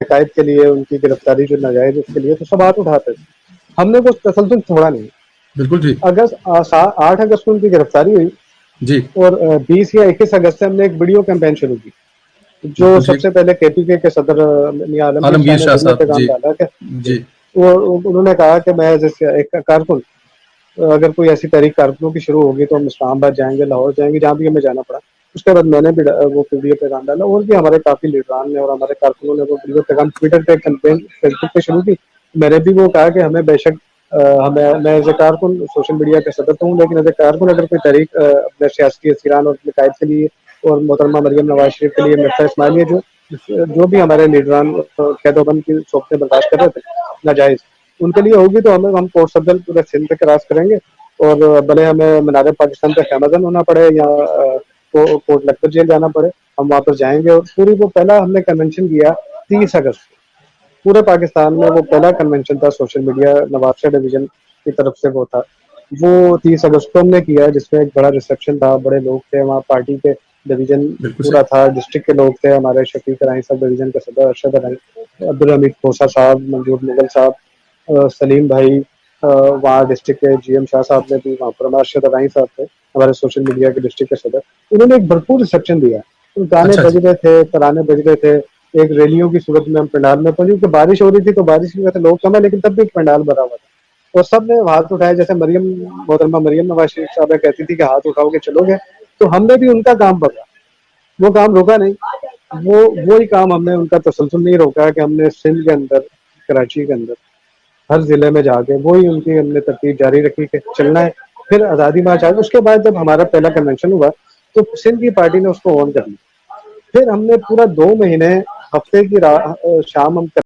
कैद के लिए, उनकी गिरफ्तारी जो नाजायज उसके लिए तो सब हाथ उठाते थे। हमने वो तसलसल छोड़ा नहीं। बिल्कुल जी। 8 अगस्त को उनकी गिरफ्तारी हुई जी। और 20 या 21 अगस्त से हमने एक वीडियो कैंपेन शुरू की, जो बिल्कुल ठीक। सबसे पहले केपीके के सदर मियां आलमगीर शाह आलमगीर ने शाह वीडियो साहब पैगाम जी। डाला कि जी, जी। वो उन्होंने कहा कि मैं जैसे एक कारकुन, अगर कोई ऐसी तहरीक कारकुनों की शुरू होगी तो हम इस्लामाबाद जाएंगे, लाहौर जाएंगे, जहाँ भी हमें जाना पड़ा। उसके बाद मैंने भी वो वीडियो पैगाम डाला और भी हमारे काफी लीडरान ने और हमारे कारकुनों ने वो वीडियो पैगाम ट्विटर पे, कैंपेन फेसबुक पे शुरू की। मैंने भी वो कहा कि हमें बेशक हमें, मैं एज ए कारकुन सोशल मीडिया का सदर तो हूँ, लेकिन एज ए कारकुन अगर कोई तहरीक अपने सियासी असीरान और अपने कायद के लिए और मोहतरमा मरियम नवाज शरीफ के लिए, मिर्जा इस्माइलिया जो भी हमारे लीडरान कैदोबंद की शोबतें बर्दाश्त कर रहे थे नाजायज, उनके लिए होगी तो हम कोर्ट सदर पूरे सिंध पे क्रॉस करेंगे और भले हमें मीनार पाकिस्तान पे खैमदन होना पड़े या कोर्ट लखपत जेल जाना पड़े, हम वहां पर जाएंगे। और पूरी वो पहला हमने कन्वेंशन किया 30 अगस्त को, पूरे पाकिस्तान में वो पहला कन्वेंशन था सोशल मीडिया, नवाबशाह डिवीजन की तरफ से वो था, वो 30 अगस्त को हमने किया, जिसमें एक बड़ा रिसेप्शन था, बड़े लोग थे वहाँ, पार्टी के डिवीजन बिल्कुल पूरा सही। था, डिस्ट्रिक्ट के लोग थे हमारे, शफीक राही साहब डिवीजन के सदर, अरशद राही, अब्दुल हमीद खोसा साहब, मंजूर मुगल साहब, सलीम भाई, वहाँ डिस्ट्रिक्ट के जीएम शाह साहब ने भी वहाँ पर, अरशद राही साहब थे हमारे सोशल मीडिया के डिस्ट्रिक्ट के सदर। उन्होंने एक भरपूर रिसेप्शन दिया, तो गाने अच्छा बज जी। रहे थे, तराने बज रहे थे, एक रैलियों की सूरत में हम पंडाल में पहुंचे, क्योंकि बारिश हो रही थी तो बारिश की वजह से लोग कम है, लेकिन तब भी पंडाल भरा हुआ था और सब ने हाथ उठाए। जैसे मोहतरमा मरियम नवाज शरीफ साहब कहती थी कि हाथ उठाओगे चलोगे, तो हमने भी उनका काम पकड़ा, वो काम रुका नहीं। वो ही काम हमने, उनका तसलसल नहीं रोका कि हमने सिंध के अंदर, कराची के अंदर हर जिले में जाके वही उनकी हमने तरतीब जारी रखी कि चलना है। फिर आज़ादी मार्च आ गया, उसके बाद जब हमारा पहला कन्वेंशन हुआ तो सिंध की पार्टी ने उसको ऑन कर लिया। फिर हमने पूरा 2 महीने हफ्ते की शाम हम